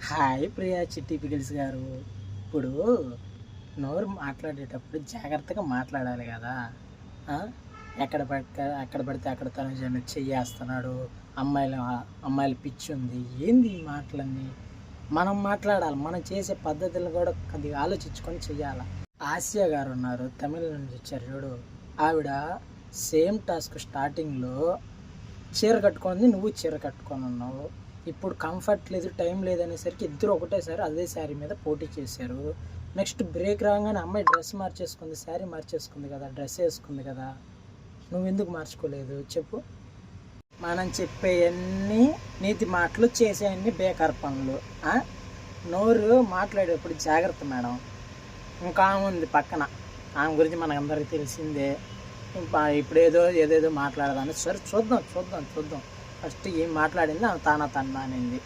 Hi Priya చిట్టి పిగిల్స్ గారు. ఇప్పుడు నోరు మాట్లాడేటప్పుడు జాగ్రత్తగా మాట్లాడాలి కదా. ఆ? ఎక్కడ పడితే అక్కడ తను చెయ్యేస్తున్నాడు. అమ్మాయిల అమ్మాయిల పిచ్చి ఉంది. ఏంది ఈ మాటలన్నీ? మనం మాట్లాడాలి. మనం చేసే పద్ధతులను కూడా కొద్దిగా ఆలోచించుకొని చెయ్యాలి. ఆసియా గారు ఉన్నారు, తమిళ నుంచి వచ్చారు చూడు. ఆవిడ సేమ్ టాస్క్ స్టార్టింగ్లో చీర కట్టుకుంది, నువ్వు చీర కట్టుకొని ఉన్నావు. ఇప్పుడు కంఫర్ట్ లేదు, టైం లేదనేసరికి ఇద్దరు ఒకటేసారి అదే శారీ మీద పోటీ చేశారు. నెక్స్ట్ బ్రేక్ రాగానే అమ్మాయి డ్రెస్ మార్చేసుకుంది, శారీ మార్చేసుకుంది కదా, డ్రెస్ వేసుకుంది కదా. నువ్వు ఎందుకు మార్చుకోలేదు చెప్పు? మనం చెప్పేవన్నీ నీతి మాటలు, చేసేవన్నీ బేకార్ పనులు. నోరు మాట్లాడేటప్పుడు జాగ్రత్త మేడం. ఇంకా ఆమె ఉంది పక్కన, ఆమె గురించి మనకందరికీ తెలిసిందే. ఇప్పుడు ఏదేదో మాట్లాడదాన్ని. సరే చూద్దాం. ఫస్ట్ ఏం మాట్లాడింది ఆమె తానా తన్నా అనింది.